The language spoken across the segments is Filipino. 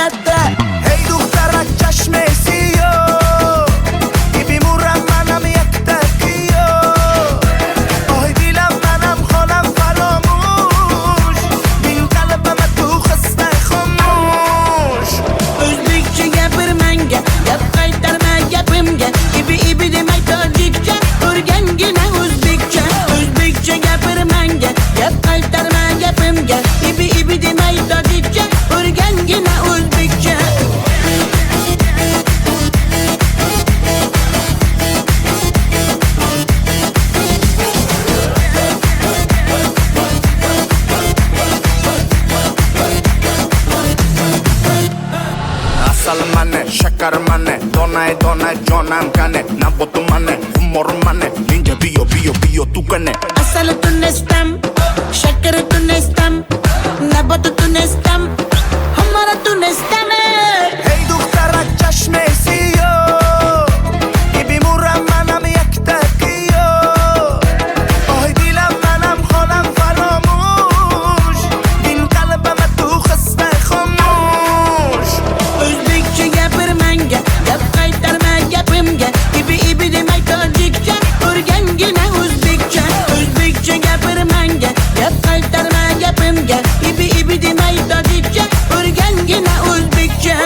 latta. Hey دخترک چشمسی بیمورم منم یک تکیو آی دیلم منم خانم فراموش بین قلبم تو خسته خاموش O'zbekcha gapir menga, gap qaytarma gapimga. Ibi demay tojikcha, o'rgangina o'zbekcha. O'zbekcha gapir menga, gap qaytarma gapimga. Ibi demay tojikcha, o'rgangina o'zbekcha. Asal mane, shakar mane, donay donay jonam kane Nabotu mane, humor mane, ninja biyo tu kane Asal tunestam, shakar tunestam, nabat tunestam, hamara tunestam. Hey دخترک چشمسی بیمورم منم یک تکیو آی دیلم منم خانم فراموش بین قلبم تو خسته خاموش O'zbekcha gapir menga, gap qaytarma gapimga. Ibi demay tojikcha, o'rgangina o'zbekcha. O'zbekcha gapir menga, gap qaytarma gapimga. Ibi demay tojikcha, o'rgangina o'zbekcha.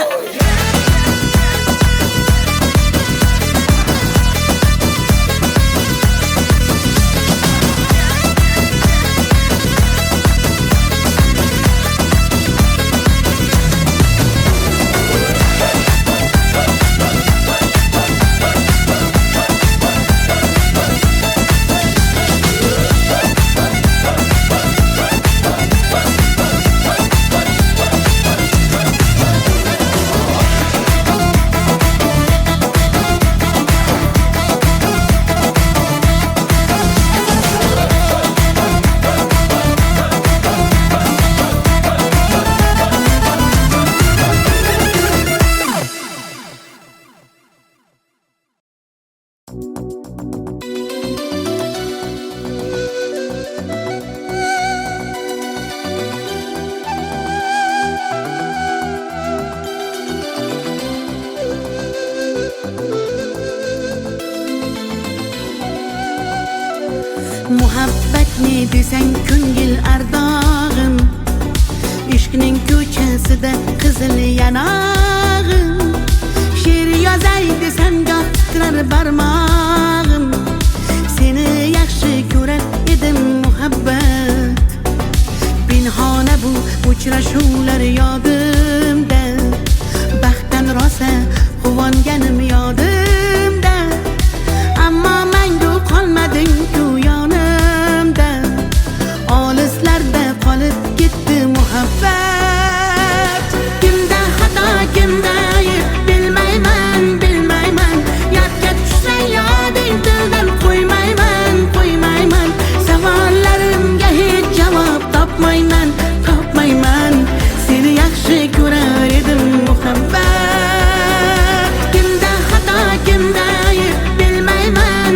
Muhabbat ne desang ko'ngil ardog'im, ishqning ko'chasida qizil yanog'im. She'r yozay desam goh titrar barmog'im, seni yaxshi ko'rar edim muhabbat. Pinhona bu uchrashuvlar yodimda, baxtdan rosa quvonganim yodimda. Ammo mangu qolmading-ku yonimda, olislarda qolib ketdi muhabbat. Kimda xato, kimda ayb bilmayman, yodga tushsa yoding tildan qo'ymayman. Savollarimga hech javob topmayman. Seni yaxshi ko'rar edim muhabbat. Kimda xato, kimda ayb bilmayman,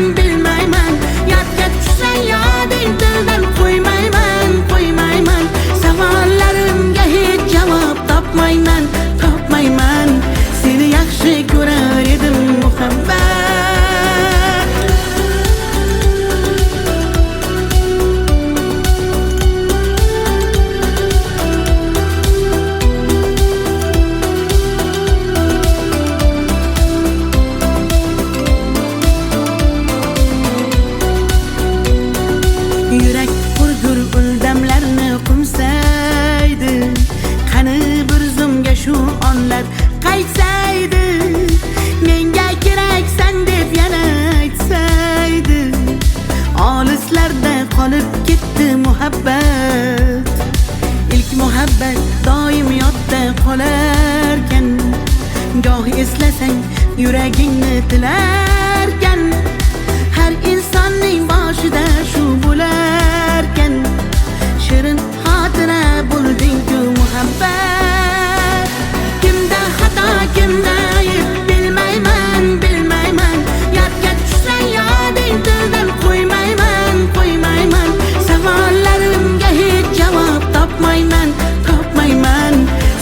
yodga tushsa yoding tildan qo'ymayman. Savollarimga hech javob topmayman. Seni yaxshi ko'rar edim muhabbat. Yurak hurgur uldamlarni qumsaydi, qani bir zumga shu onlar qaytsaydi. Menga keraksan deb yana aytsaydi, olislarda qolib ketdi muhabbat. İlk muhabbat doim yodda qolarkan, goh eslasang yuragingni tilarkan. Har insonning boshida shu bo'larkan, shirin xotira bo'lding-ku muhabbat. Kimda xato, kimda ayb bilmayman, yodga tushsa yoding tildan qo'ymayman. Savollarimga hech javob topmayman.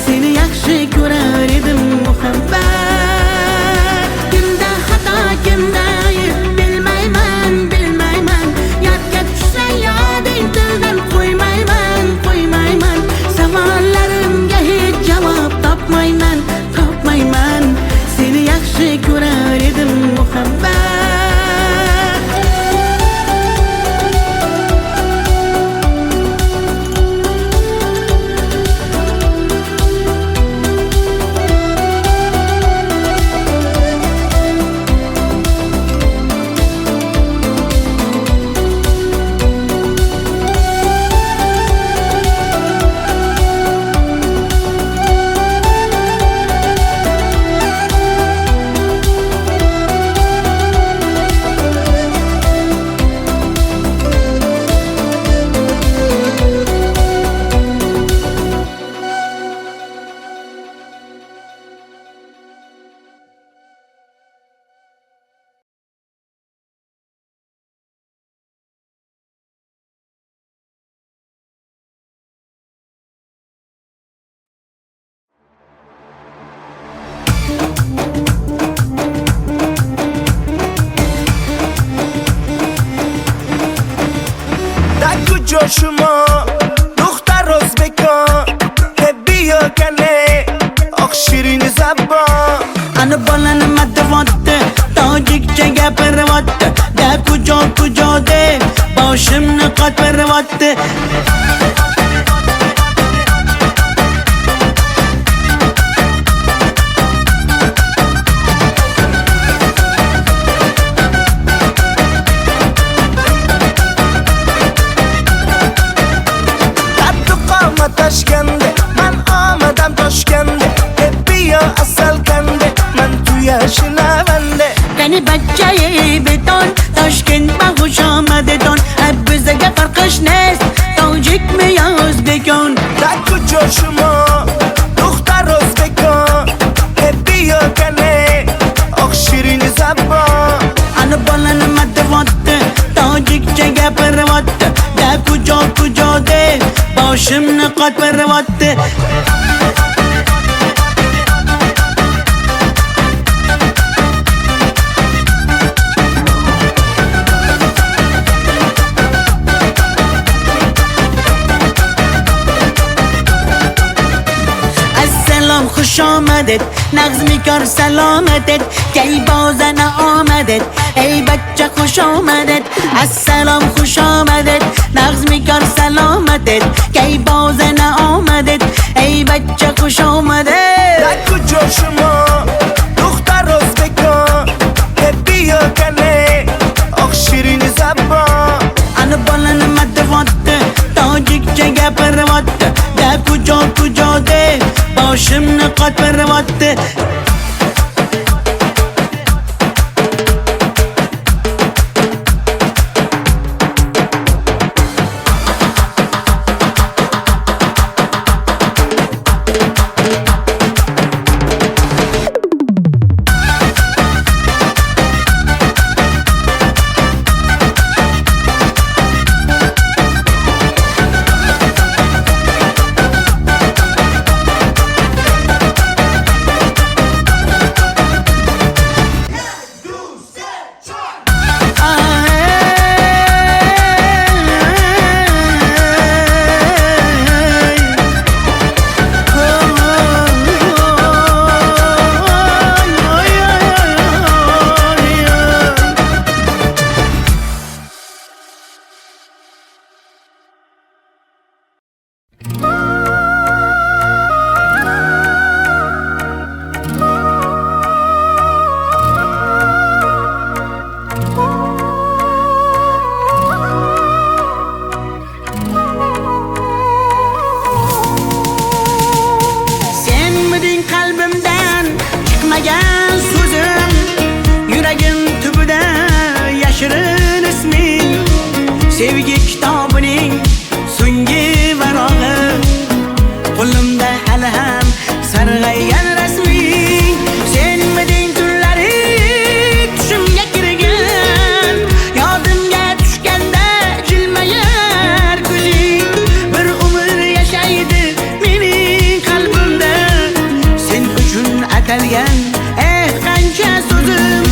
Seni yaxshi ko'rar muhabbat. Kimda xato kimda ayb bilmayman bilmayman. Yodga tushsa yoding tildan qo'ymayman qo'ymayman. Savollarimga hech javob topmayman topmayman. Seni yaxshi ko'rar edim muhabbat. شما دختر ازبکان بیا کنه آخ شیرین زبان Ana balani matvatte tojikcha gapirvatte da kujo de boshimni qotvirvatte. Toshkende man omadam Toshkende bia asal kande man tu yashnavande Qani bachchayi beton Toshkent ma xush omadedon bizga farqish nest tojikmi yo o'zbekon. da kujo shuma dukhtar o'zbekon bia kane oq shirin zabon Ana balani matvatte tojikcha gapirvatte da kujo de boshimni qotvirvatte. Assalom xush omadet nag'zmi kor salomatet kay bozana omadet ey bachcha xush omadet. Assalom xush omadet nag'zmi kor salomatet kay bozana omadet ey bachcha xush omadet. da kujo shuma dukhtar o'zbekon bia kane oq shirin zabon Ana balani matvatte tojikcha gapirvatte da kujo de boshimni qotvirvatte. atalgan qancha so'zim,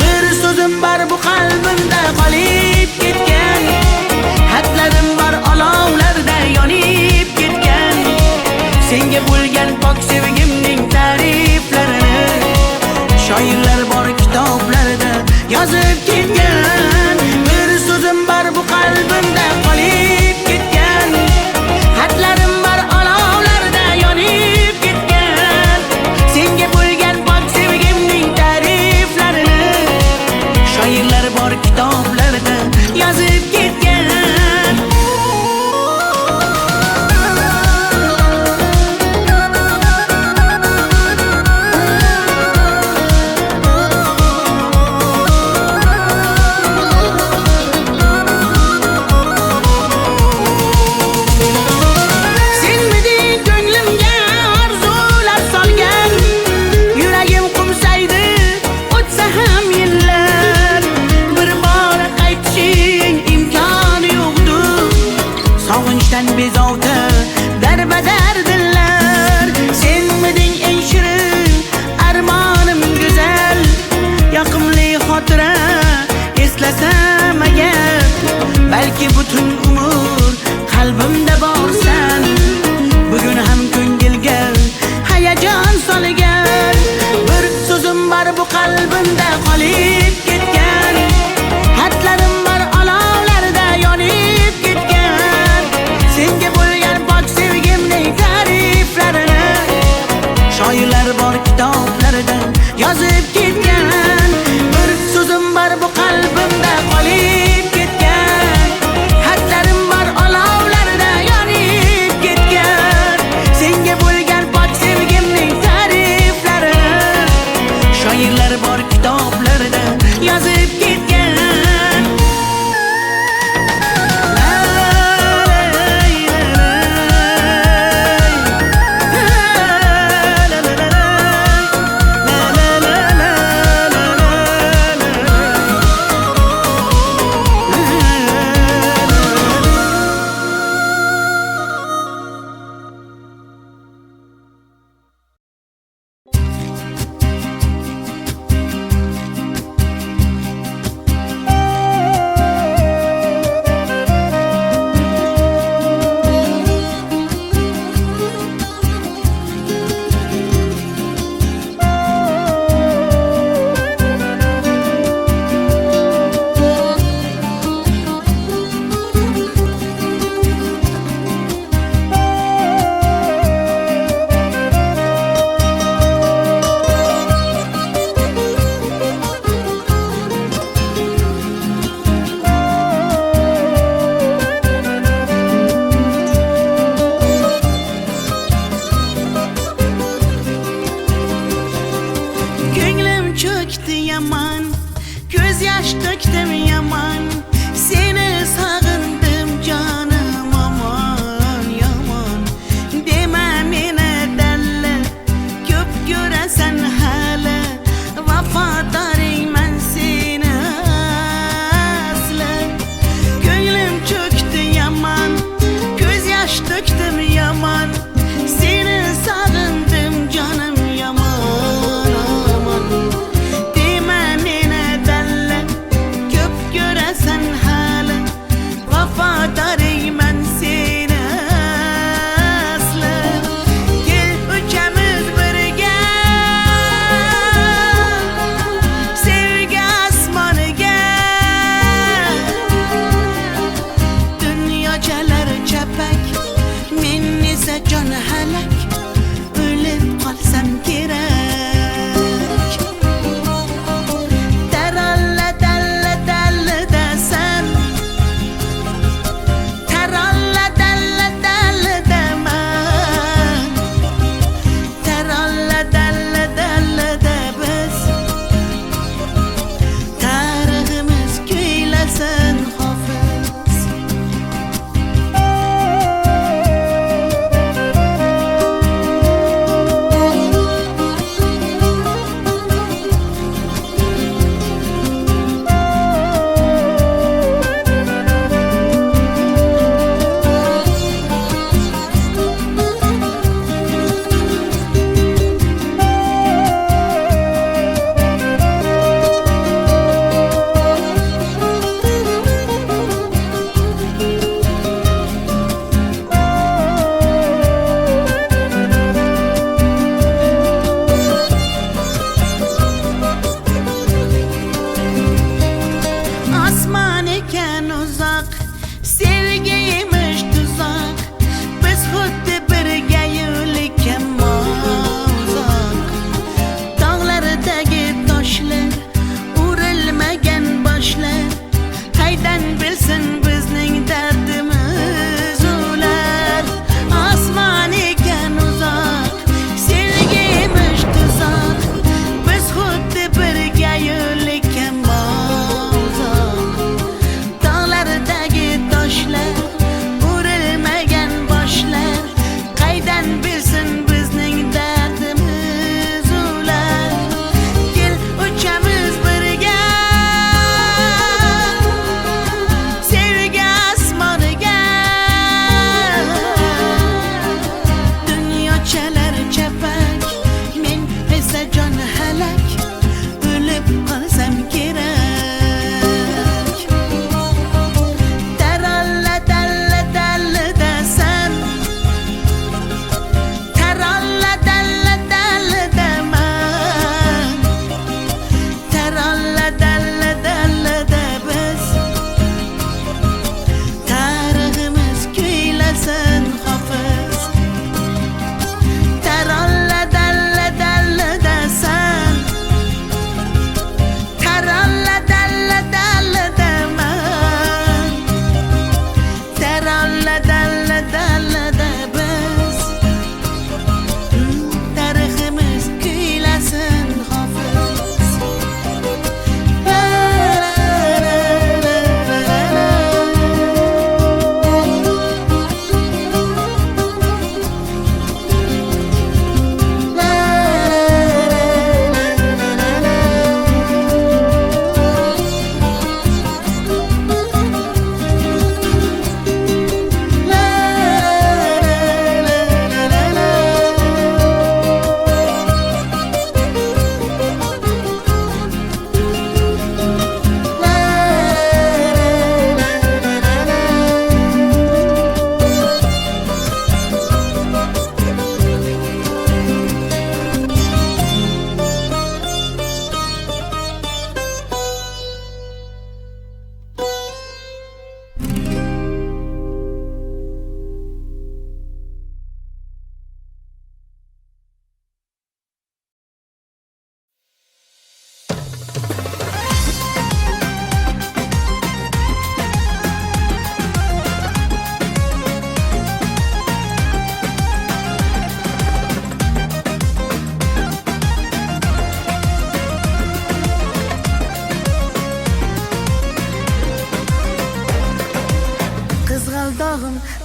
bir so'zim bor bu qalbimda qolib ketgan. Xatlarim bor olovlarda yonib ketgan. Senga bo'lgan pok sevgimning ta'riflarini shoirlar bor kitoblarda yozib ketgan. Bir so'zim bor bu qalbimda qolib ketgan. Xatlarim bor olovlarda yonib ketgan. Senga bo'lgan pok sevgimning ta'riflarini shoirlar bor kitoblarda yozib ketgan. Bezovta darbadar dillar, senmiding eng shirin armonim go'zal. Yoqimli xotira eslasam agar, balki butun umr qalbimda borsan. Bugun ham ko'ngilga hayajon solgan. Bir so'zim bor bu qalbimda qolib ketgan. Xatlarim bor olovlarda yonib ketgan. Senga bo'lgan pok sevgimning ta'riflarini shoirlar bor kitoblarda yozib ketgan. Bir so'zim bor bu qalbimda qolib ketgan. Xatlarim bor olovlarda yonib ketgan. Senga bo'lgan pok sevgimning ta'riflarini shoirlar bor kitoblarda yozib ketgan. Yaman, göz yaş döktüm yaman. Seni sağındım canım aman yaman. Deme mene delle, köp göresen hala. Vafadarım ben seni asla. Gönlüm çöktü yaman, göz yaş döktüm yaman. Seni sağındım canım yaman aman. Sen hala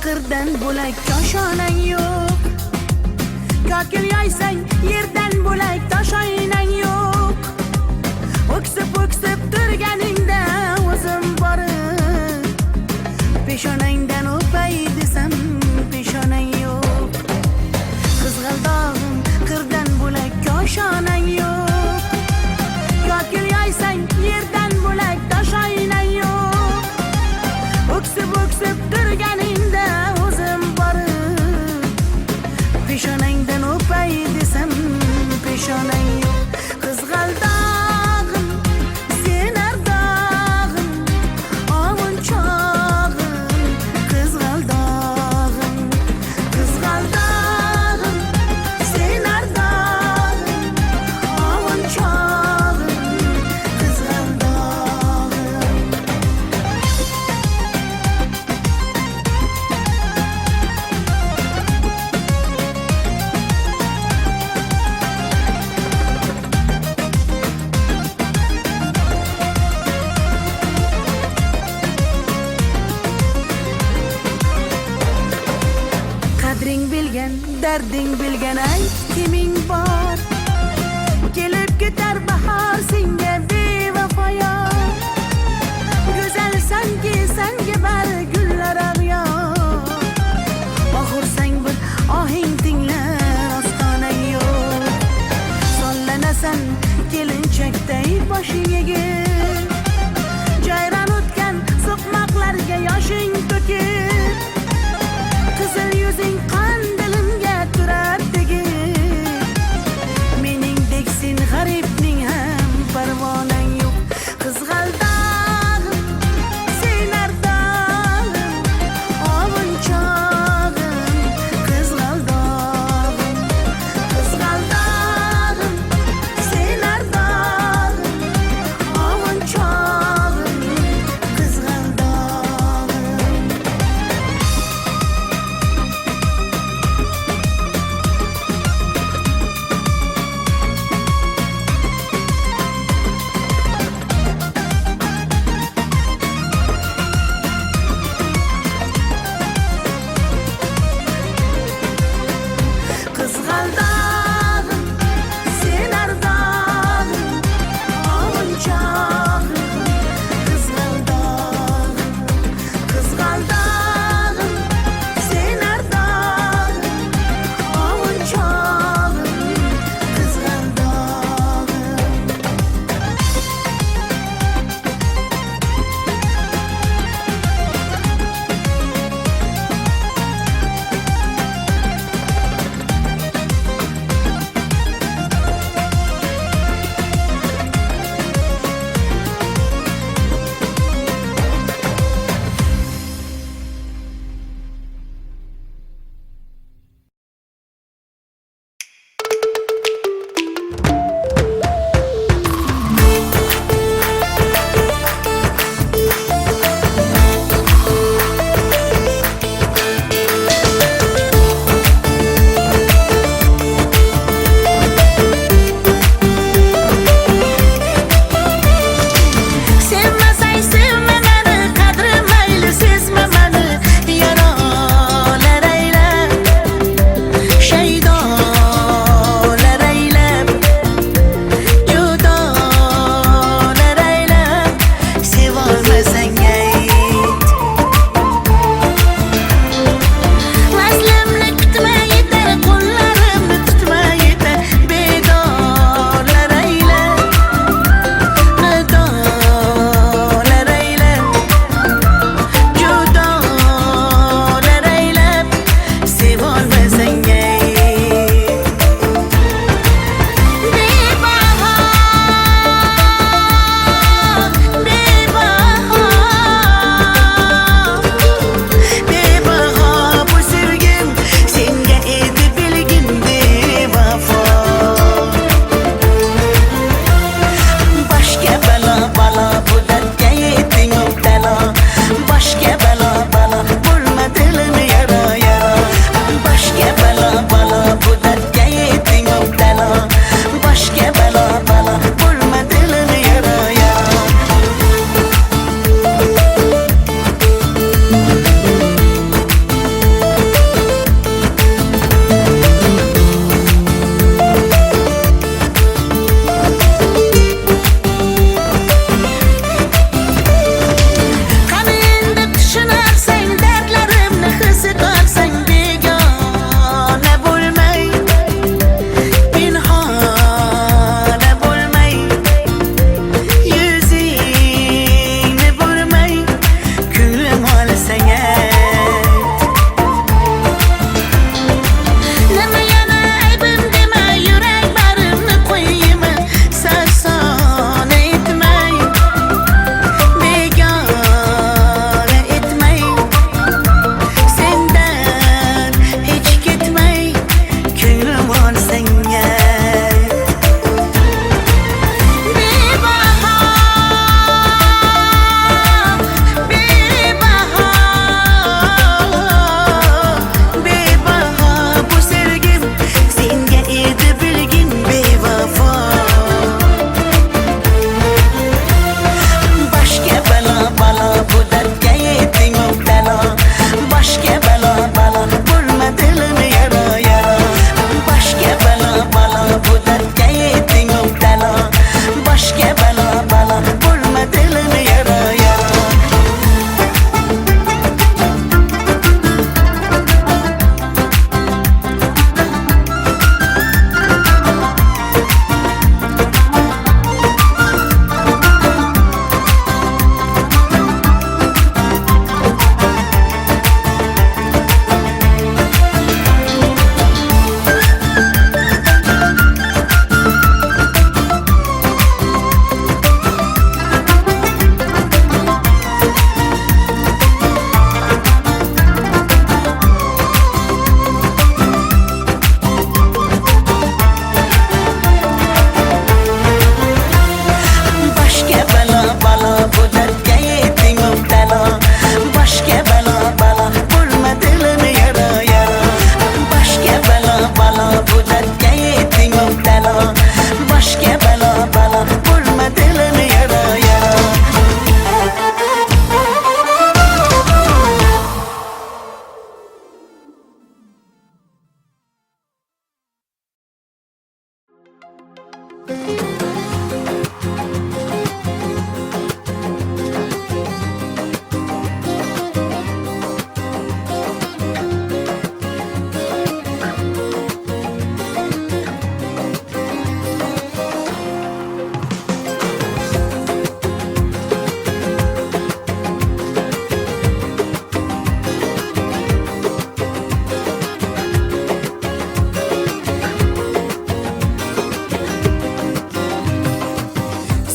qirdan bo'lak koshonang yo'q. Kokil yoysang yerdan bo'lak toshoynang yo'q. O'ksib turganingda o'zim borib peshonangdan o'pay desam peshonang yo'q. Qizg'aldog'im qirdan bo'lak koshonang yo'q. Kokil yoysang yerdan bo'lak toshoynang yo'q. O'ksib turganingda o'zim borib peshonangdan o'pay desam peshonang yo'q. Qizg'aldog'im sen ardog'im ovun chog'im. Qizg'aldog'im sen ardog'im ovun chog'im. Qizg'aldog'im qadring bilgan, darding bilgan ayt kiming bor. Kelib ketar bahor senga bevafoyor. Go'zalsanki senga bari gullar ag'yor. Oxursang bir ohing tinglar ostonang yo'q. Sollanasan kelinchakday boshing egib. Jayron o'tgan so'qmoqlarga yoshing to'kib. Qizil yuzing qon dilimga turar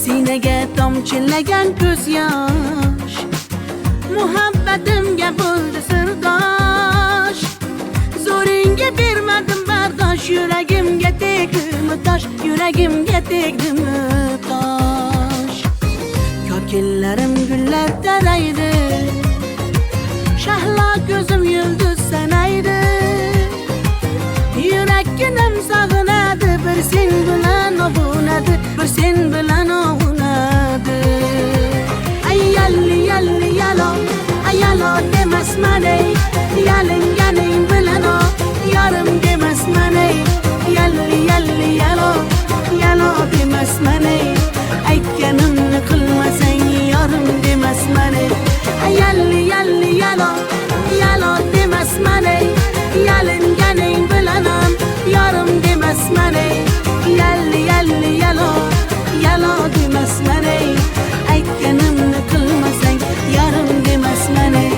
Sinaga tomchilagan ko'z yosh, muhabbatimga bo'ldi sirdosh. Zo'ringga bermadim bardosh, yuragimga tegdimi tosh, yuragimga tegdimi tosh. Kokillarim gullar taraydi, shahlo ko'zim yulduz sanaydi. Yurakkinam sog'inadi, bir sen bilan ovunadi, bir sen bilan ovunadi. Ay yalli yalli yalo, ay yalo demasman ey, yalinganing bilan o, yarim demasman ey. Yalli yalli yalo, yalo demasman ey, aytganimni qilmasang yarim demasman ey. Ay yalli yalli yalo, yalo demasman ey, yalinganing bilan ham yarim demasman ey. Yalli yalli yalo, yalo demasman ey, aytganimni qilmasang yarim demasman ey.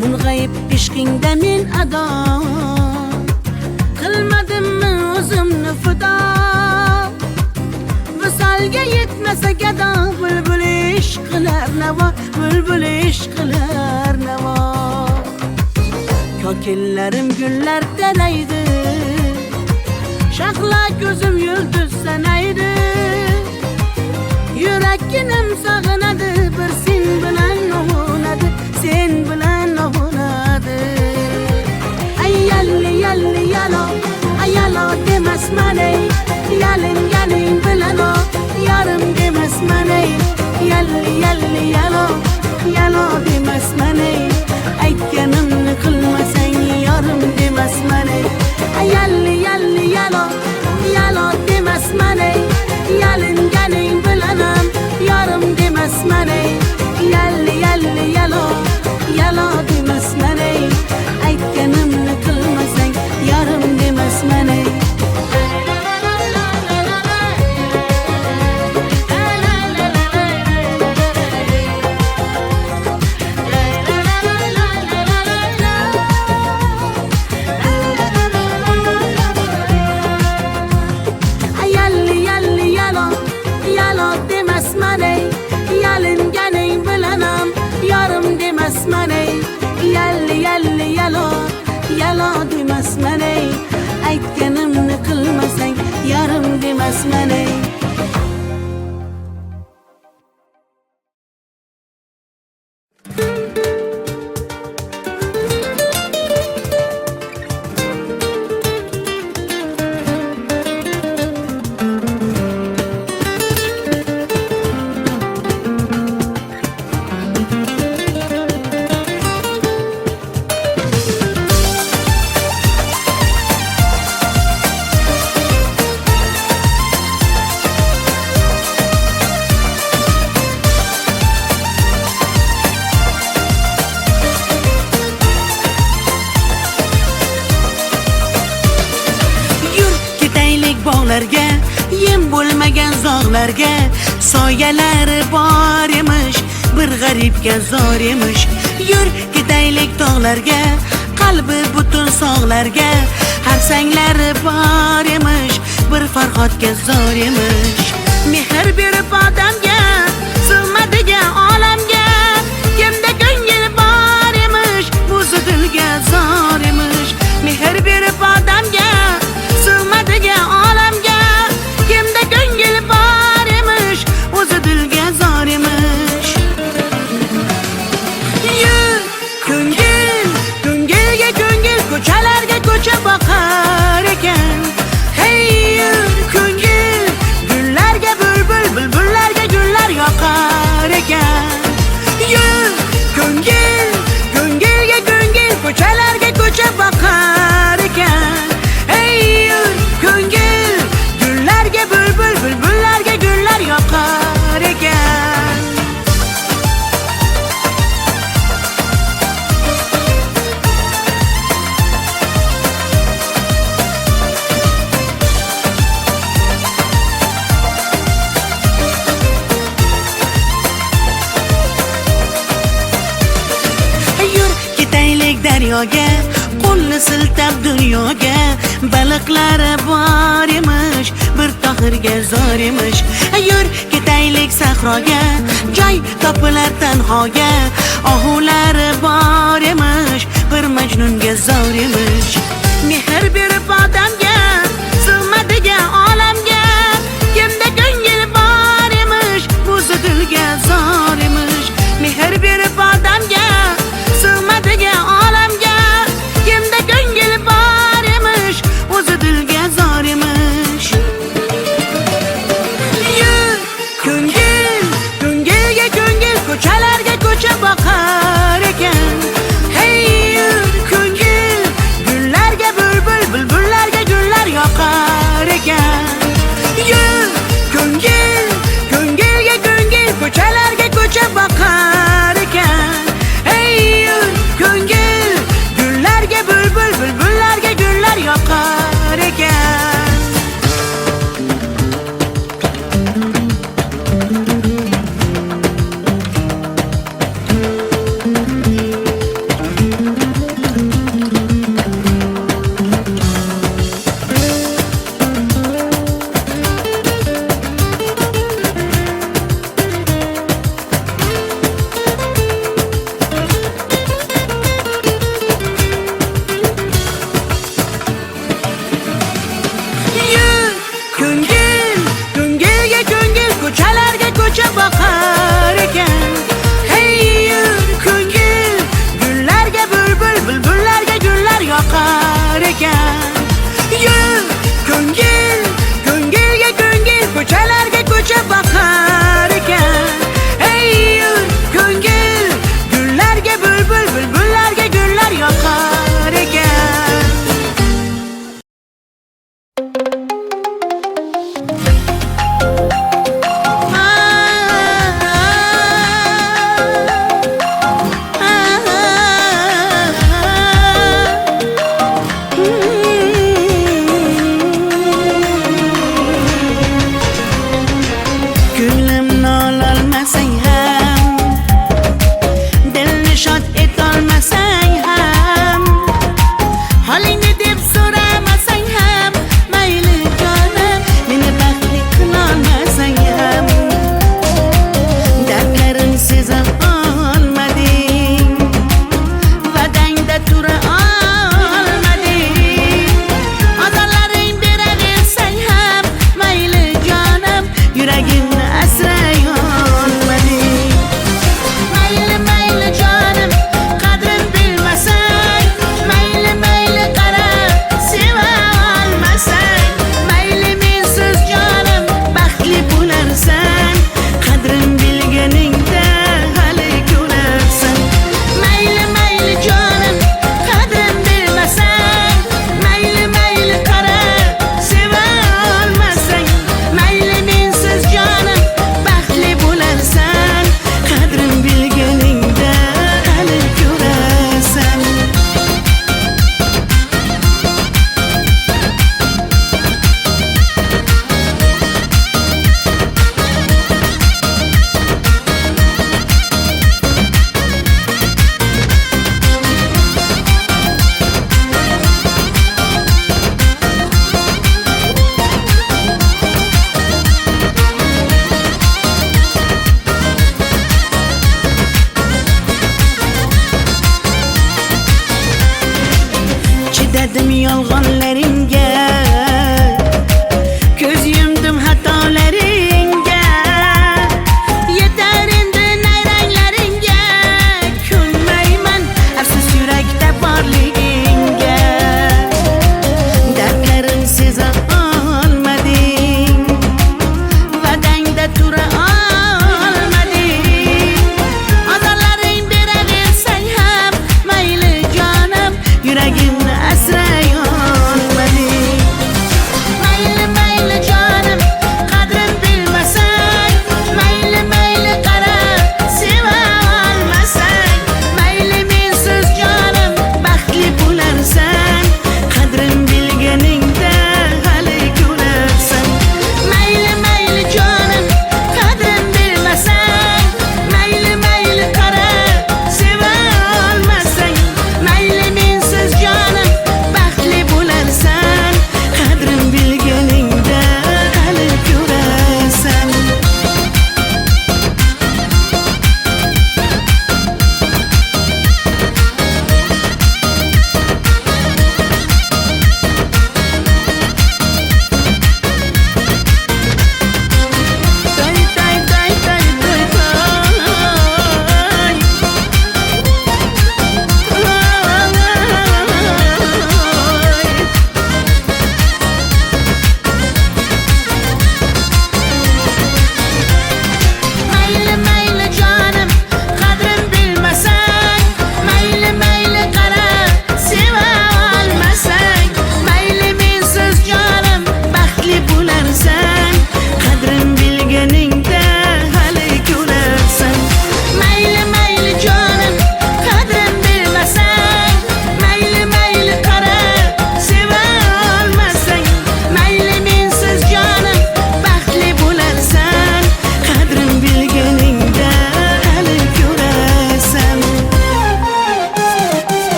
Mung'ayib ishqingda men ado, qilmadimmi o'zimni fido. Visolga yetmasa gado, bulbul ishq qilar navo, bulbul ishq qilar navo. Kokillarim gullar taraydi, shahlo ko'zim yulduz sanaydi. Yurakkinam sog'inadi, bir sen bilan ovunadi, sen bilan ovunadi. Ay yalli yalli yalo, ay yalo demasman ey, yalinganing bilan o, yarim demasman ey. Yalli yalli yalo, yalo demasman ey, aytganimni qilmasang yarim demasman ey. Ay yalli yalli yalo, yalo demasman ey, yalinganing bilan ham yarim demasman ey. Yalli yalli yalo, yalo demasman ey, aytganimni qilmasang yarim demasman ey. Yalli yalli yalo, yalo demasman ey, yalinganing bilan ham yarim demasman ey. Yalli yalli yalo, yalo demasman ey, aytganimni qilmasang yarim demasman ey. Bog'larga, yem bo'lmagan zog'larga, soyalari bor emish, bir g'aribga zor emish. Yur ketaylik tog'larga, qalbi butun sog'larga, harsanglari bor emish, bir farhodga zor emish. Mehr berib odamga, sig'madigan olamga, kimda ko'ngil bor emish, o'zi dilga zor emish. Mehr berib odamga, sig'madigan olamga, kimda ko'ngil bor emish, o'zi dilga zor emish. Yur ko'ngil, ko'ngilga ko'ngil, ko'chalarga ko'cha boqar ekan. Hey yur daryoga, qo'lni siltab dunyoga. Baliqlari bor emish, bir tohirga zor emish. Yur ketaylik sahroga, joy topilar tanhoga. Ohulari bor emish, bir majnunga zor emish. Mehr berib odamga, sig'madigan olamga. Kimda ko'ngil bor emish, o'zi dilga zor emish. Mehr berib odamga, sig'madigan olamga. Kimda ko'ngil bor emish, o'zi dilga zor emish. Yur ko'ngil, ko'ngilga ko'ngil, ko'chalarga ko'cha boqar ekan. Hey yur ko'ngil, gullarga bulbul, bulbullarga gullar yoqar ekan. Yur ko'ngil, ko'ngilga ko'ngil, ko'chalarga ko'cha boqar ekan. Hey yur ko'ngil, gullarga bulbul, bulbullarga gullar yoqar ekan. Yur ko'ngil, ko'ngilga ko'ngil, ko'chalarga ko'cha boqar ekan. Hey yur ko'ngil, gullarga bulbul, bulbullarga gullar yoqar ekan. Yur ko'ngil, ko'ngilga ko'ngil, ko'chalarga ko'cha boqar ekan. Hey yur ko'ngil, gullarga bulbul, bulbullarga gullar yoqar ekan. Ko'nglimni ololmasang ham, dilni shod etolmasang ham, holingni deb so'ramasang ham, mayli jonim, meni baxtli qilolmasang ham, dardlarim seza olmading, va'dangda tura olmading, ozorlaring beraversang ham, mayli jonim, yuragimni asray olmading. Mayli mayli jonim, qadrin bilmasang, mayli mayli qarab seva olmasang, mayli mensiz jonim baxtli bo'larsan, qadrin bilganingda hali ko'rarsan. Mayli mayli jonim, qadrin bilmasang, mayli mayli qarab seva olmasang, mayli mensiz jonim baxtli bo'larsan, qadrin bilganingda hali ko'rarsan. Chidadim yolg'onlaringga, ko'z yumdim xatolaringga. Yetar endi nayranglaringga, ko'nmayman afsus yurakda borligingga. Dardlarim seza olmading, va'dangda tura olmading, ozorlaring beraversang ham, mayli jonim, yuragimni asray olmading. Mayli mayli jonim, qadrin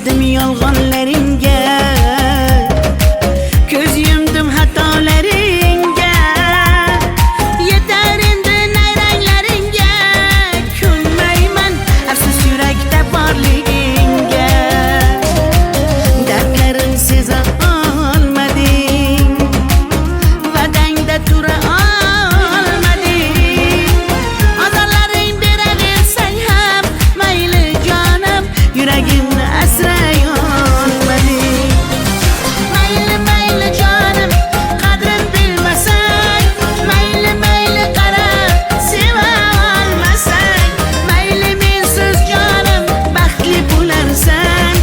Chidamadim yolg'onlaringga, ko'z yumdim xatolaringga. Yetar endi nayranglaringga, ko'nmayman afsus yurakda borligingga. Dardlarim seza olmading, va'dangda tura olmading. Azorlaring beraversang ham mayli jonim, yuragimni asray olmading. Mayli mayli jonim, qadrim bilmasang, mayli mayli qara, seva olmasang, mayli mensiz jonim baxtli bo'larsan,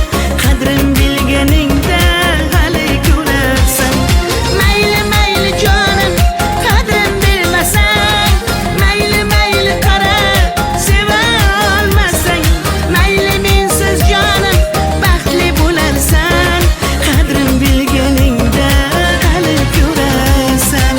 qadrim bilganingda hali ko'rarsan. Mayli mayli jonim, qadrim bilmasang, mayli mayli qara, seva olmasang, mayli mensiz jonim baxtli bo'larsan, qadrim bilganingda hali ko'rarsan.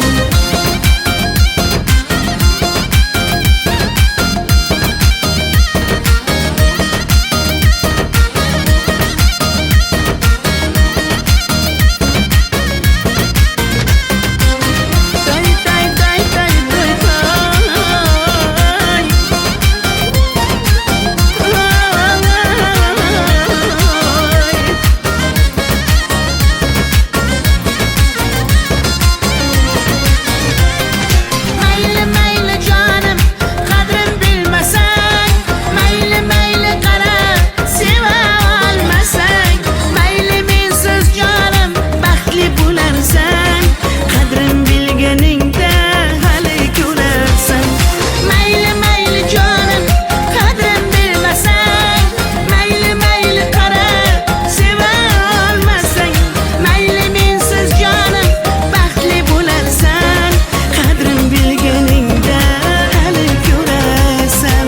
Tay tay tay tay tay Mayli mayli jonim, qadrim bilmasang, mayli mayli qara, seva olmasang, mayli mensiz jonim baxtli bo'larsan, qadrim bilganingda hali ko'rarsan. Mayli mayli jonim, qadrim bilmasang, mayli mayli qara, seva olmasang, mayli mensiz jonim baxtli bo'larsan, qadrim bilganingda hali ko'rarsan.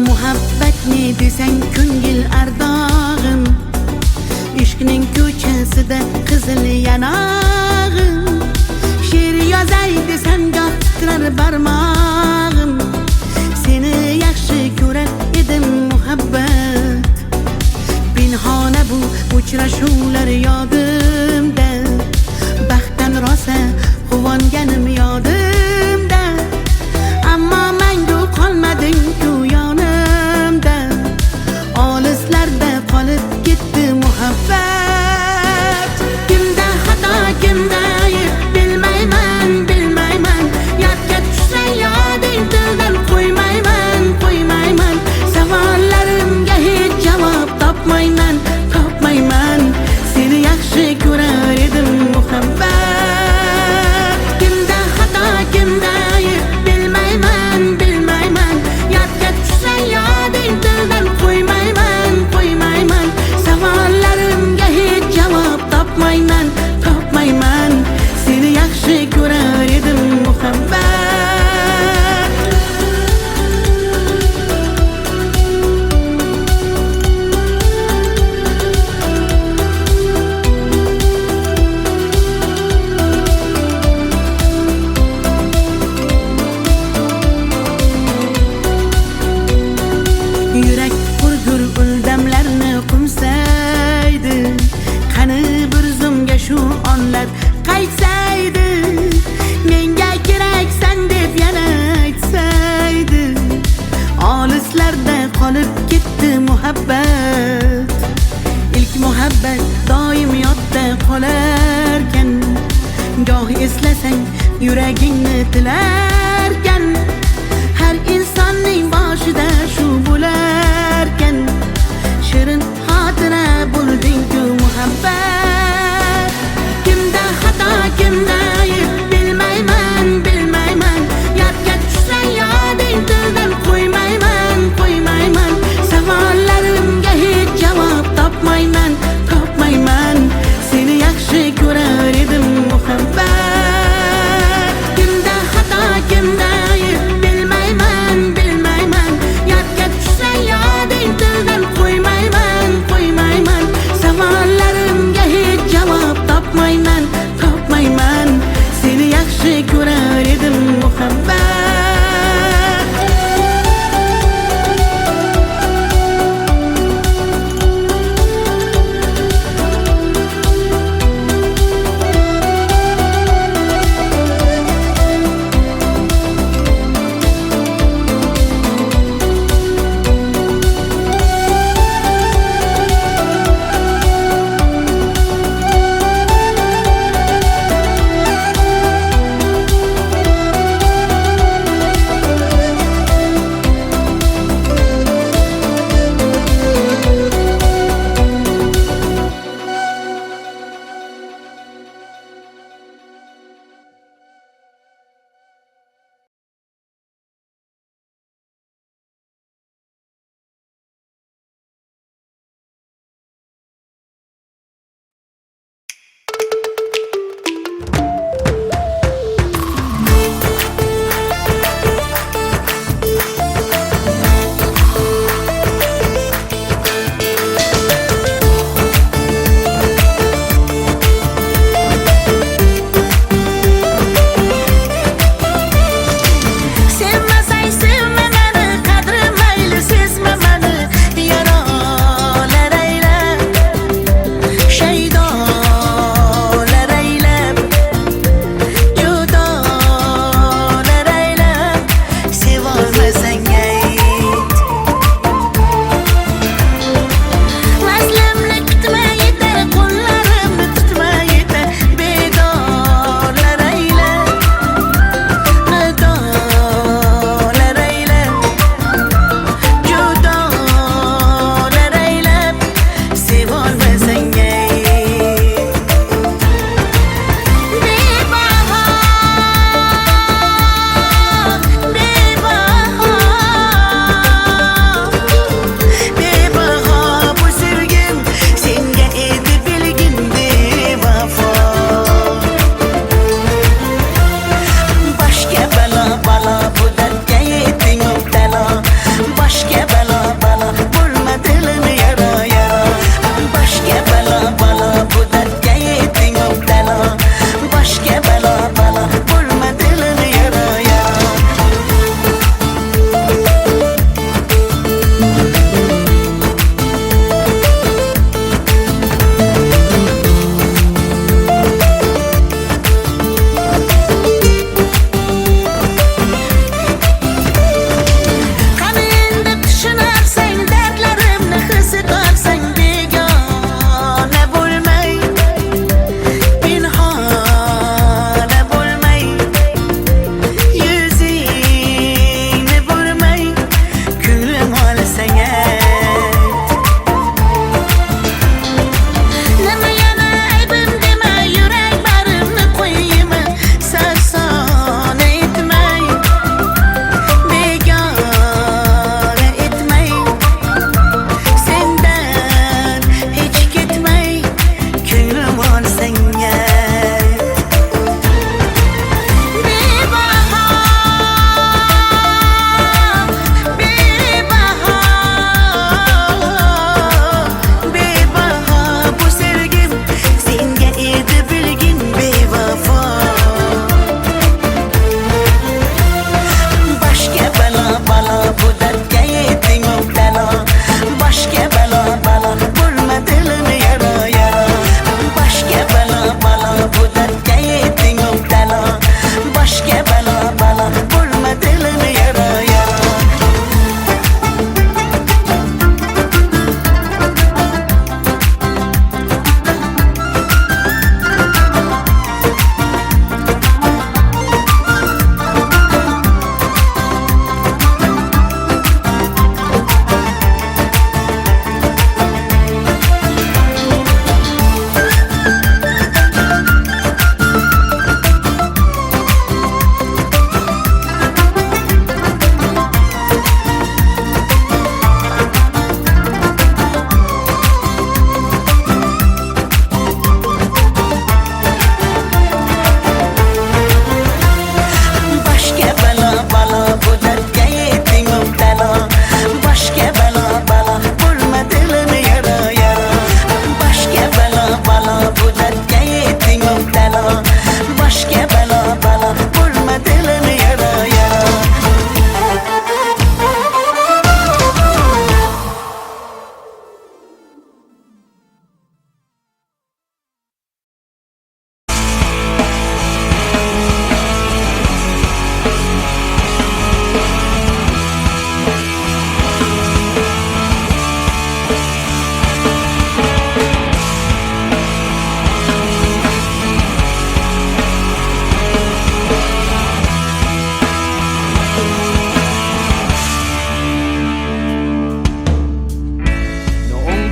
Muhabbat ne desang ko'ngil ardog'im, ishqning ko'chasida qizil yanog'im. She'r yozay desam goh titrar barmog'im, seni yaxshi ko'rar edim muhabbat. Pinhona bu uchrashuvlar yodimda, baxtdan rosa quvonganim yodimda. Ammo mangu qolmading-ku yonimda, olislarda qolib ketdi muhabbat. Kimda xato, kimda ayb bilmayman, bilmayman. Yodga tushsa yoding tildan qo'ymayman, qo'ymayman. Savollarimga hech javob topmayman, topmayman. Seni yaxshi ko'rar edim muhabbat. Kimda xato, kimda ayb bilmayman, bilmayman. Yodga tushsa yoding tildan qo'ymayman, qo'ymayman. Savollarimga hech javob topmayman, topmayman. Seni yaxshi ko'rar edim muhabbat. Yurak hurgur uldamlarni qumsaydi, qani bir zumga shu onlar qaytsaydi. Menga keraksan deb yana aytsaydi, olislarda qolib ketdi muhabbat. Ilk muhabbat doim yodda qolarkan, goh eslasang yuragingni tilarkan. Har insonning boshida shu bo'larkan, shirin xotira bo'lding-ku muhabbat. Kimda xato, kimda ayb bilmayman, bilmayman. Yodga tushsa yoding tildan qo'ymayman, qo'ymayman. Savollarimga hech javob topmayman, topmayman. Seni yaxshi ko'rar edim muhabbat. Kimda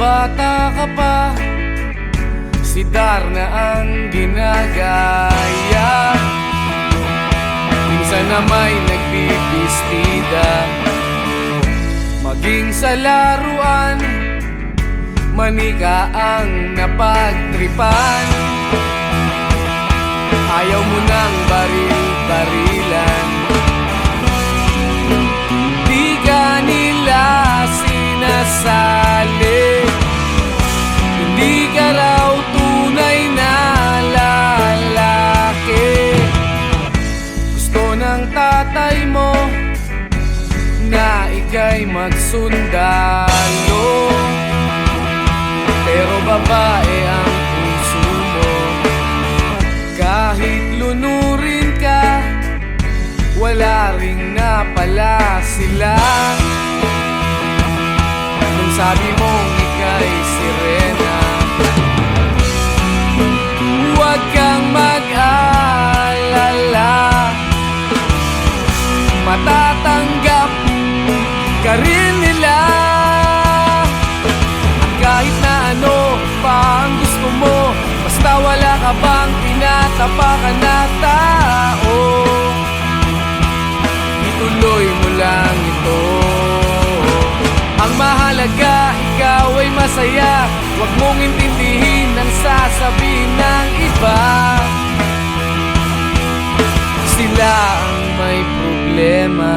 bata ka pa, si Darna ang ginagaya. Minsan na may nagbibistida, maging sa laruan, manika ang napagtripan. Ayaw mo nang baril-barilan, di ka nila sinasali. Hindi ka raw tunay na lalaki. Gusto ng tatay mo na ika'y magsundalo, pero babae ang puso mo. Kahit lunurin ka, wala ring napala sila. Nung sabi mong ika'y sirena, huwag kang mag-alala, matatanggap ka rin nila. At kahit na ano pa ang gusto mo, basta wala ka bang tinatapakan na tao, ituloy mo lang ito. Ang mahalaga, ikaw ay masaya. Huwag mong intindihin ang sasabihin ng iba. Sila ang may problema.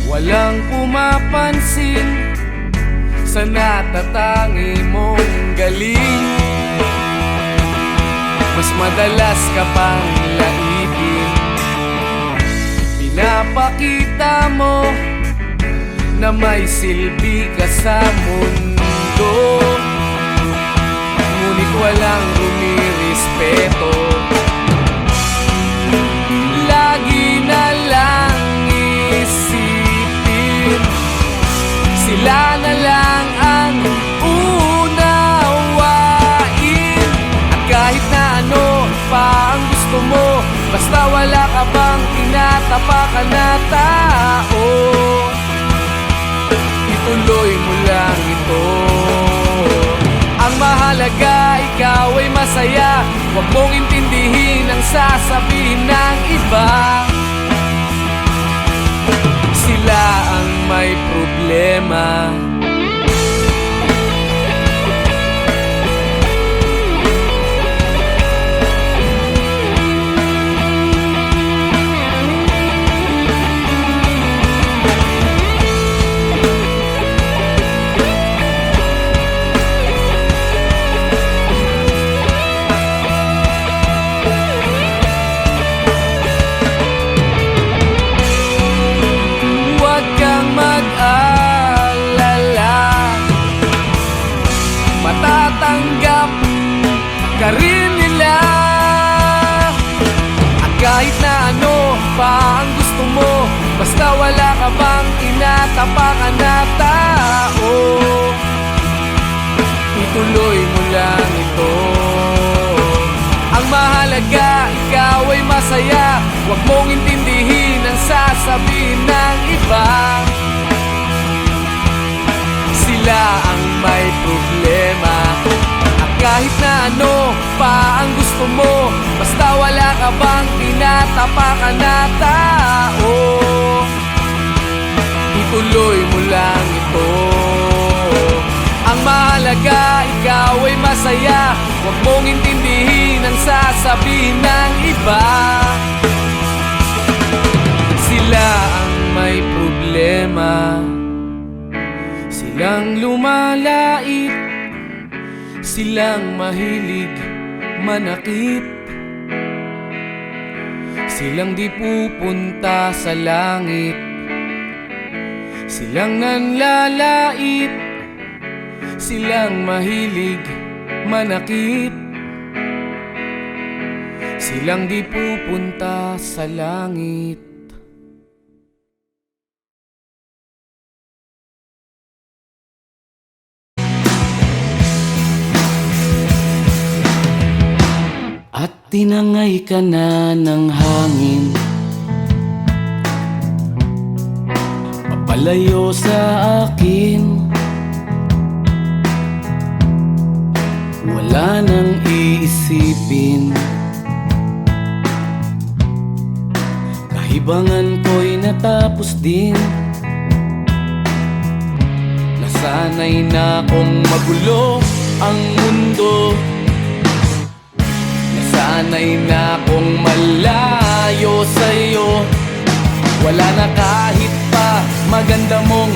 Walang pumapansin sa natatangi mong galing. Mas madalas ka pang laipin, pinapakita mo na may silbi ka sa mundo. Ngunit walang rumirespeto, lagi na lang isipin sila na lang ang unawain. At kahit na ano pa ang gusto mo, basta wala ka bang tinatapakan na tao, ituloy mo lang ito. Ang mahalaga, ikaw ay masaya. Huwag mong intindihin ang sasabihin ng iba. Sila ang may problema. Matatanggap ka rin nila. At kahit na ano pa ang gusto mo, basta wala ka bang tinatapakan na tao, ituloy mo lang ito. Ang mahalaga, ikaw ay masaya. Huwag mong intindihin ang sasabihin ng iba. Sila ang may problema. At kahit na ano pa ang gusto mo, basta wala ka bang tinatapakan na tao, ituloy mo lang ito. Ang mahalaga, ikaw ay masaya. Huwag mong intindihin ang sasabihin ng iba. Sila ang may problema. Silang lumalait, silang mahilig manakit, silang di pupunta sa langit, silang nanlalait, silang mahilig manakit, silang di pupunta sa langit. tinangay ka na ng hangin, papalayo sa akin. Wala nang iisipin, kahibangan ko'y natapos din. Nasanay na kong magulo ang mundo, nasanay na kong malayo sa'yo. Wala na kahit pa maganda mong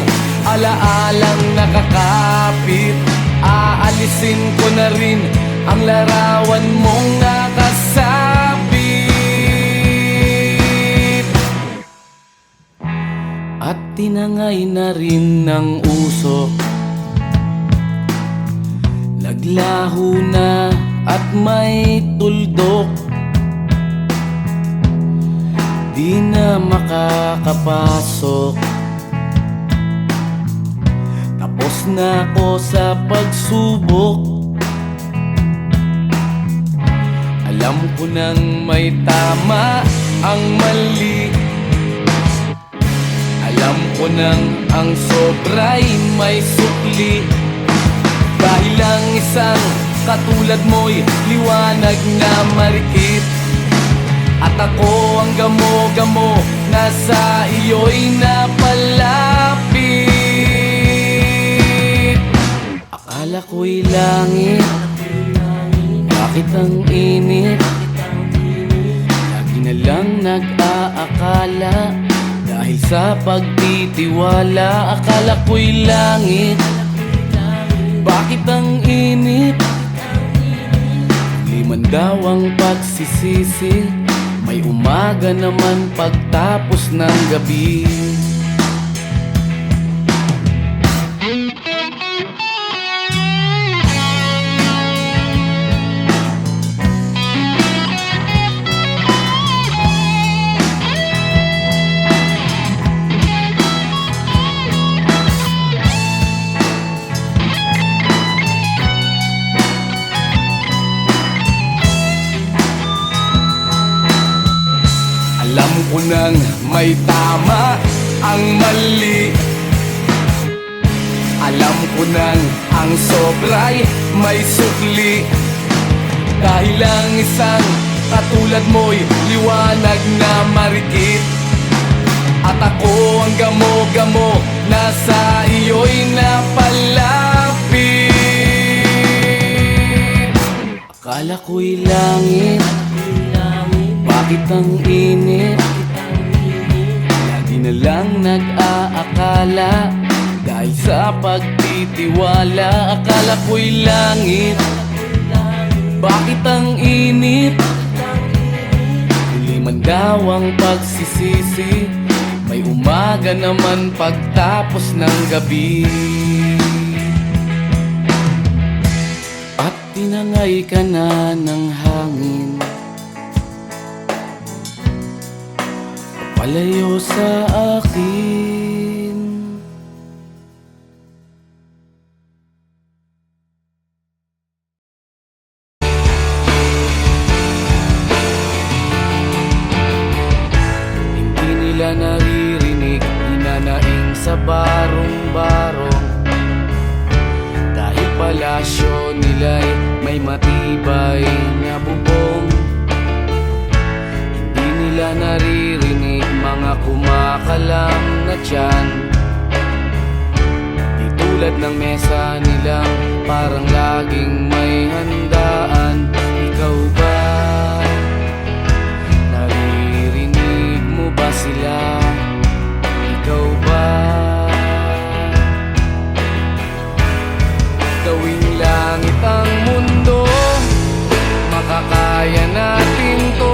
alaalang nakakapit. Aalisin ko na rin ang larawan mong nakasabit. At tinangay na rin ng usok, naglaho na at may tuldok. Di na makakapasok, tapos na ako sa pagsubok. Alam ko nang may tama ang mali, alam ko nang ang sobra'y may sukli. Dahil lang isang katulad mo'y liwanag na marikit, at ako ang gamo-gamo na sa iyo'y napalapit. Akala ko'y langit, bakit ang init? Lagi na lang nag-aakala, dahil sa pagtitiwala. Akala ko'y langit, bakit ang init? Liman daw ang pagsisisi, may umaga naman pagtapos ng gabi. Alam ko nang may tama ang mali, alam ko nang ang sobra'y may sukli. Dahil lang isang katulad mo'y liwanag na marikit, at ako ang gamo-gamo na sa iyo'y napalapit. Akala ko'y langit, bakit ang init? Lagi na lang nag-aakala, dahil sa pagtitiwala. Akala ko'y langit, bakit ang init? Huli man daw ang pagsisisi, may umaga naman pagtapos ng gabi. At tinangay ka na ng hangin, palayo sa akin. Hindi nila naririnig, hinanaing sa barong-barong, dahil palasyo nila'y may matibay na bubong. Hindi nila naririnig mga kumakalam na tiyan, di tulad ng mesa nilang parang laging may handaan. Ikaw ba, naririnig mo ba sila? Ikaw ba, gawing langit ang mundo, makakaya natin to.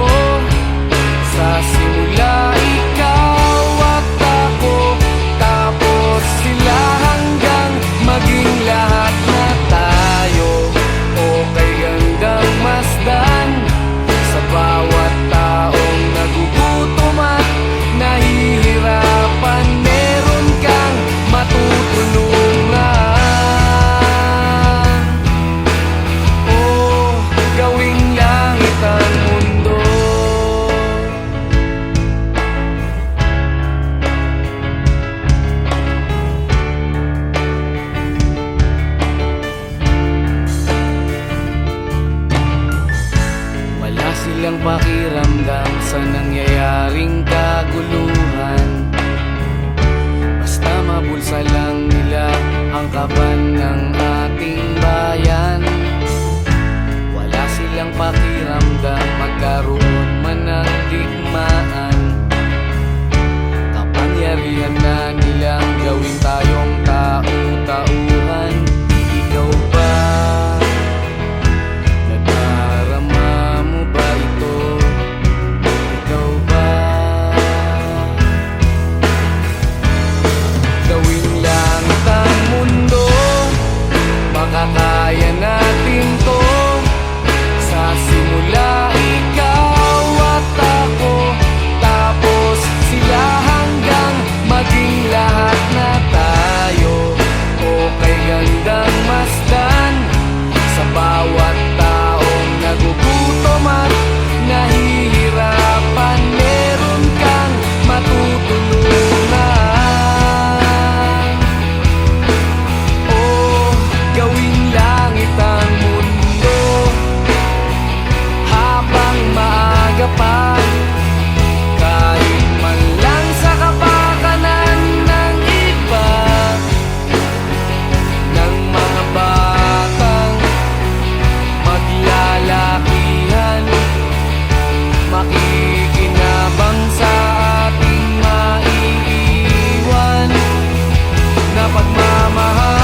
Sa simula ikaw at ako, tapos sila, hanggang maging lahat na tayo. Okay hanggang masdan sa bawat taong nagugutom at nahihirapan. Meron kang matutulungan. Oh, gawing langit ang mundo, pakiramdam sa nangyayaring kaguluhan. Basta mabulsa lang nila ang kaban ng ating bayan. Wala silang pakiramdam magkaroon man ng digmaan. Kapangyarihan na nilang gawin tayong tau-tauhan. Ikaw ba? Nadarama mo ba ito? Ikaw ba? Gawing langit ang mundo, makakaya natin to. Sa simula ikaw at ako, tapos sila hanggang maging lahat na tayo. O kay gandang masdan sa bawat taong nagugutom at nahihirapan, meron kang matutulungan. Oh, gawing langit ang mundo habang maaga pa. Kahit man lang sa kapakanan ng iba, ng mga batang maglalakihan, makikinabang sa ating maiiwan na pagmamahalan.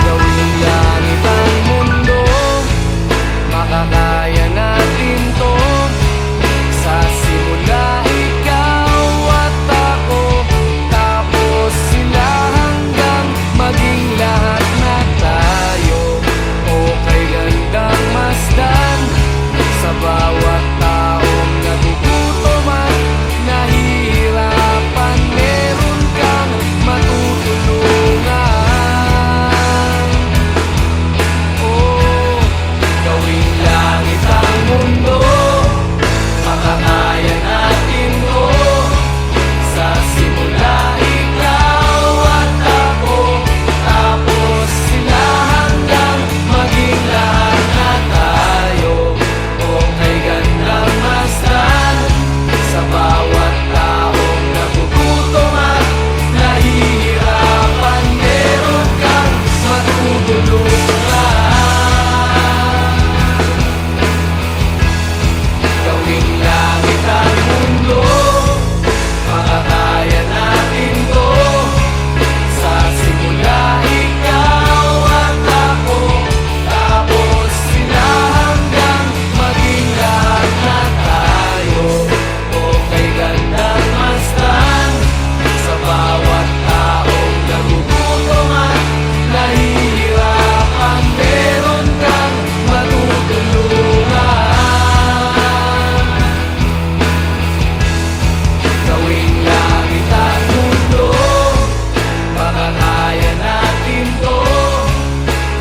Gawing langit ang mundo, makakaya natin to. Sa simula ikaw at ako, tapos sila hanggang maging lahat na tayo. O kay gandang masdan sa bawat taong nagugutom at nahihirapan, meron kang matutulungan. Oh, gawing langit ang mundo, makakaya natin to. Sa simula ikaw at ako, tapos sila hanggang maging lahat na tayo. O kay gandang masdan sa bawat taong nagugutom at nahihirapan, meron kang matutulungan. Gawing langit ang mundo, makakaya natin to. Sa simula ikaw at ako, tapos sila hanggang maging lahat na tayo. O kay gandang masdan sa bawat taong nagugutom at nahihirapan, meron kang matutulungan. Gawing langit ang mundo, makakaya natin to.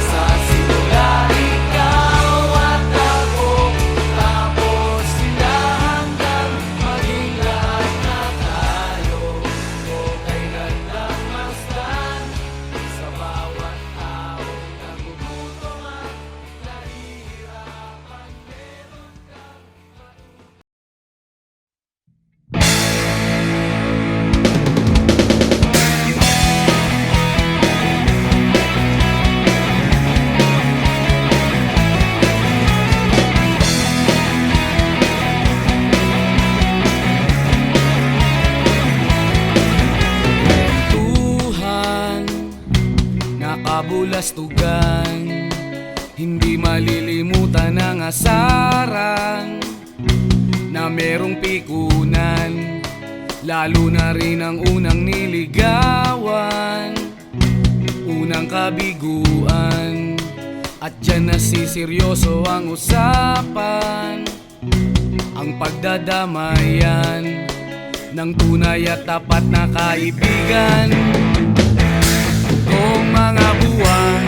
Sa simula ikaw at ako, tapos sila hanggang maging lahat na tayo. O kay gandang masdan sa bawat taong nagugutom at nahihirapan, meron kang Tuhan, nakabulastugan, hindi malilimutan ang asaran na merong pikunan, lalo na rin ang unang niligawan, unang kabiguan, At dyan nasiseryoso ang usapan, ang pagdadamayan ng tunay at tapat na kaibigan. Kung mga buwan,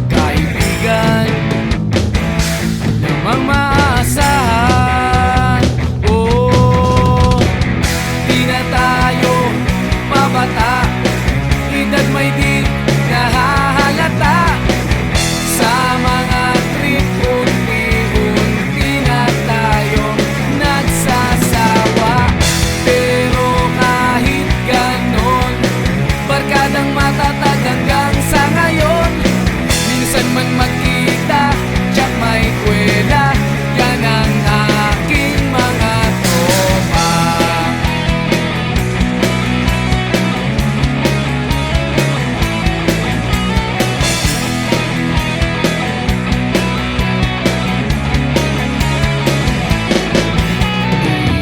kaibigan namang maaasahan. Oh, di na tayo mabata, edad may di nahahalata. Sa mga trip, unti-unti na tayong nagsasawa. Pero kahit ganon, barkadang matatag hanggang sa ngayon. Minsan man magkita, tsak may kwela, yan ang aking mga tropa.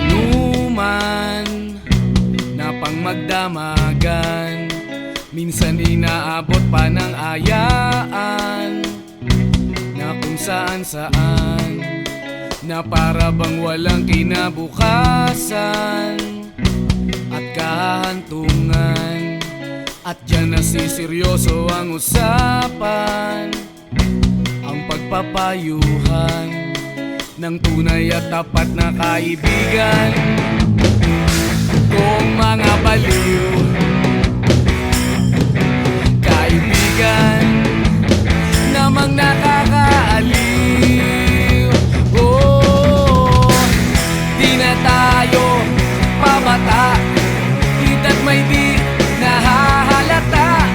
Inuman na pang magdamagan, minsan inaabot pa ng ayaan na kung saan-saan, na para bang walang kinabukasan at kahantungan. At dyan nasiseryoso ang usapan, ang pagpapayuhan ng tunay at tapat na kaibigan. Kung mga baliw, kaibigan namang nakakaaliw. Oh, di na tayo pabata, edad may di nahahalata.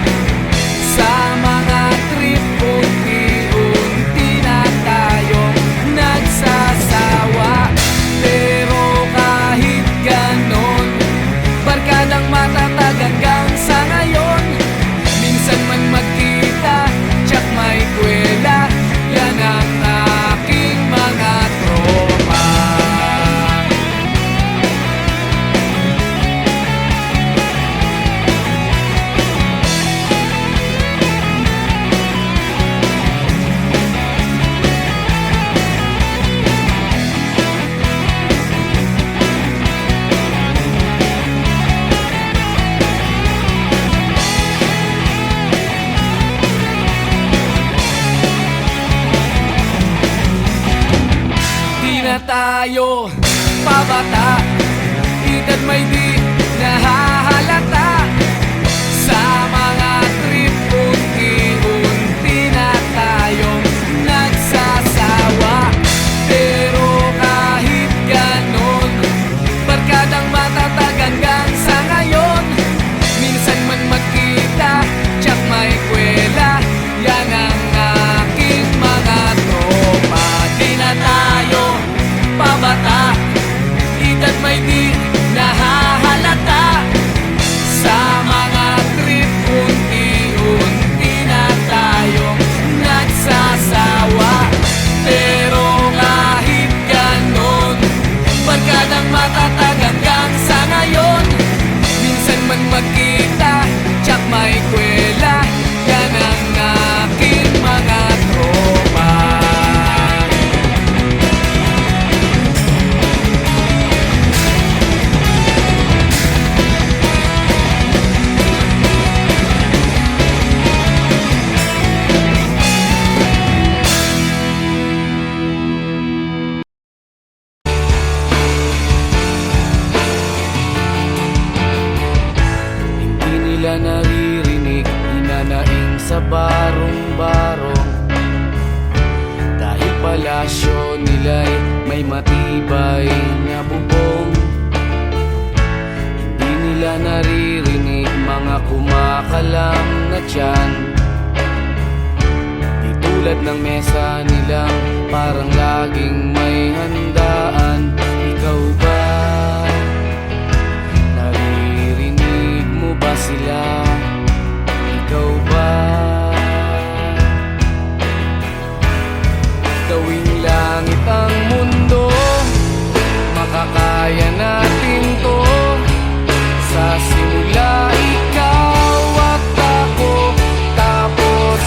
Sa mga trip, unti-unti na tayong nagsasawa. Pero kahit ganon, barkadang matatag hanggang sa ngayon. Minsan man magkita, tsak may kwela, yan ang aking mga tropa. Di na tayo pabata, edad may di nahahalata. Sa mga trip, unti-unti na tayong nagsasawa. Pero kahit ganon, barkadang matatag hanggang sa ngayon. Minsan man magkita, tsak may kwela, yan ang aking mga tropa. Di na tayo pabata, edad may di nahahalata. Sa mga trip, unti-unti na tayong nagsasawa. Pero kahit ganon, barkadang matatag hanggang sa ngayon. Minsan man magkita, tsak may kwela, yan ang aking mga tropa. Hindi nila naririnig, hinanaing sa barong-barong. Dahil palasyo nila'y may matibay na bubong. Hindi nila naririnig mga kumakalam na tiyan. Di tulad ng mesa nilang parang laging may handaan. Ikaw ba? Naririnig mo ba sila? Ikaw ba? Gawing langit ang mundo, makakaya natin to. Sa simula ikaw at ako, tapos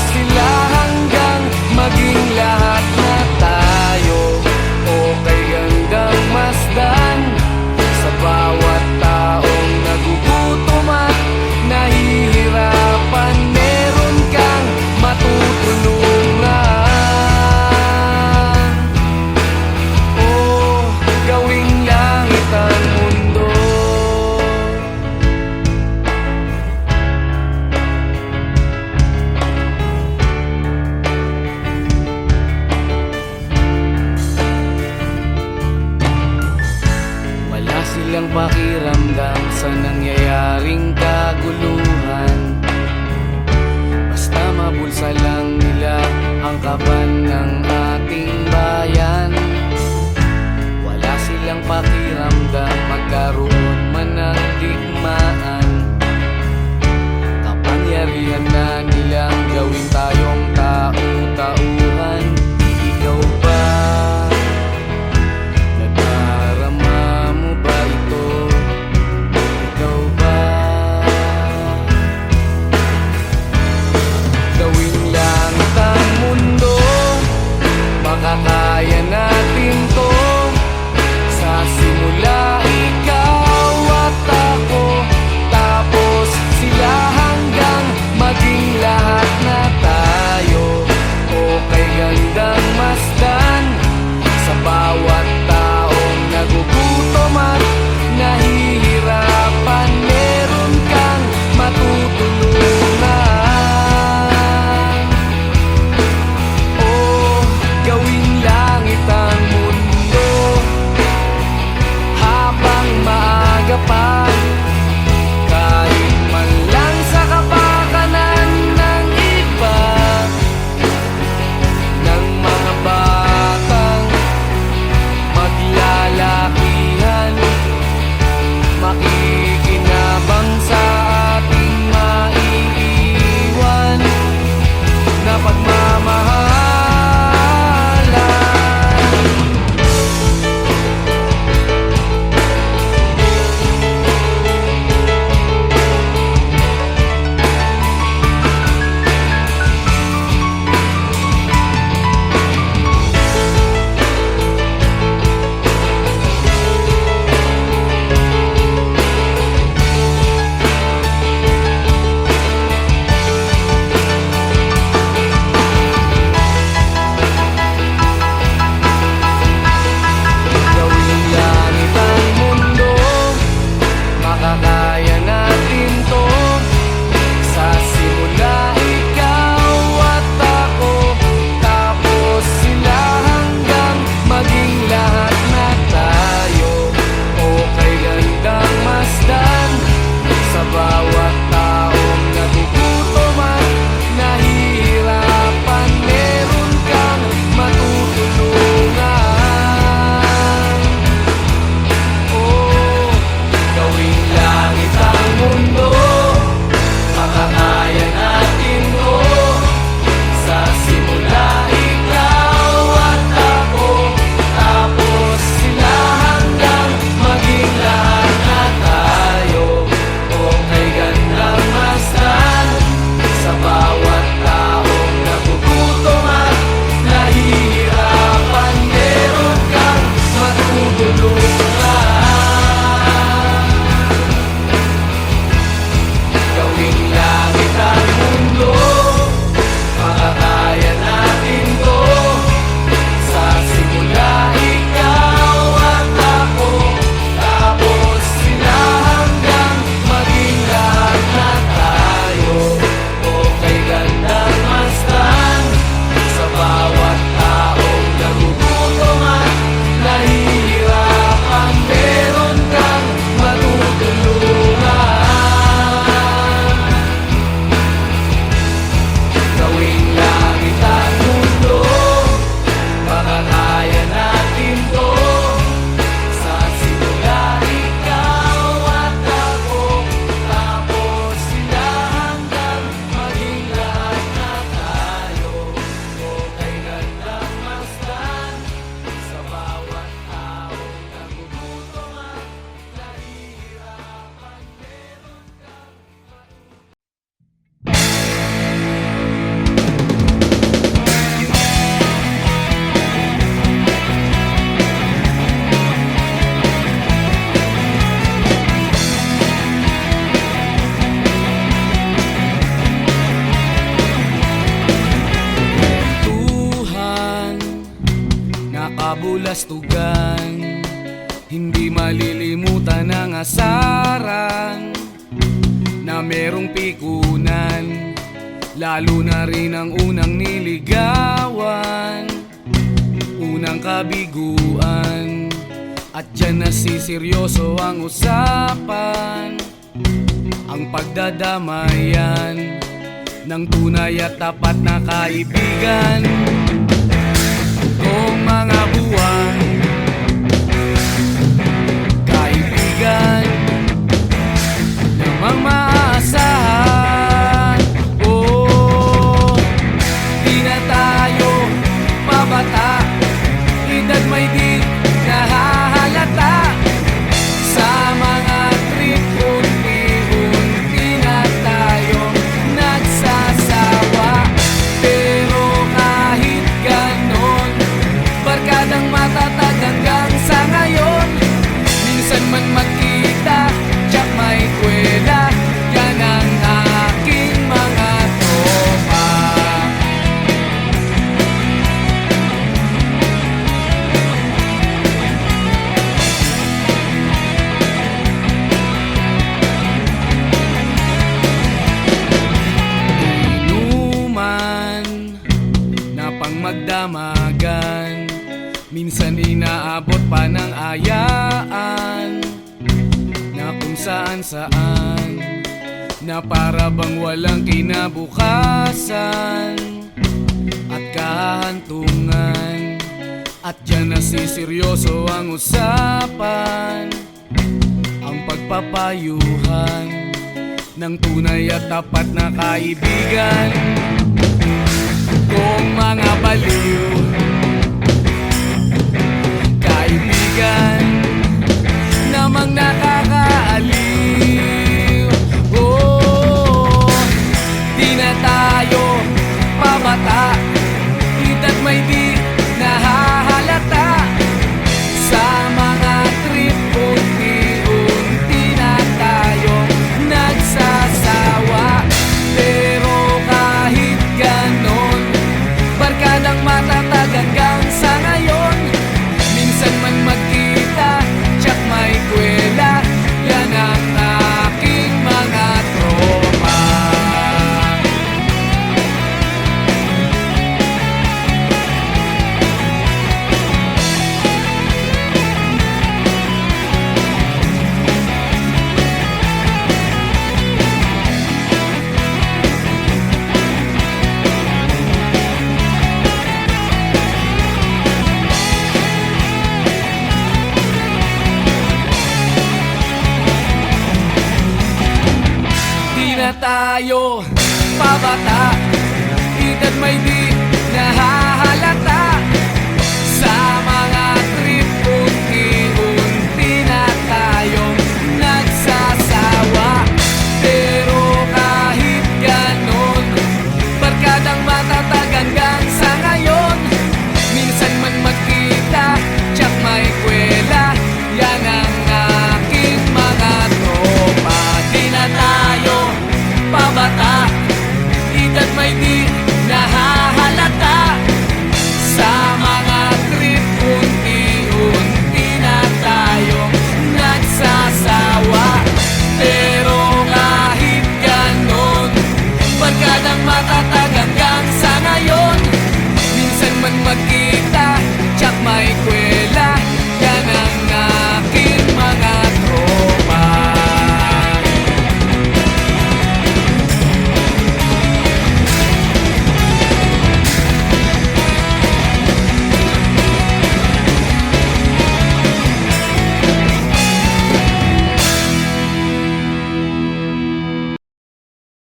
kabulastugan, hindi malilimutan ang asaran na merong pikunan, lalo na rin ang unang niligawan, unang kabiguan. At dyan nasiseryoso ang usapan, ang pagdadamayan ng tunay at tapat na kaibigan. Kung mga buwan, kaibigan namang maaasahan. Oh, di na tayo pabata, edad may di nahahalata. Sa mga trip, unti-unti na tayo nagsasawa. Pero kahit ganon, barkadang matatag hanggang sa ngayon. Minsan man magkita, tsak may kwela, yan ang aking mga tropa. Inuman na pang magdamagan, minsan inaabot pa ng ayaan, na kung saan-saan, na para bang walang kinabukasan at kahantungan. At dyan nasiseryoso ang usapan, ang pagpapayuhan ng tunay at tapat na kaibigan. Kung mga baliw, kaibigan namang nakakaaliw. Oh, di na tayo pabata, edad may di nahahalata. Sa mga trip, unti-unti na tayo nagsasawa. Pero kahit ganon, barkadang matatag hanggang sa ngayon. Minsan man magkita, tsak may kwela, yan ang aking mga tropa. Di na tayo pabata, edad may di nahahalata.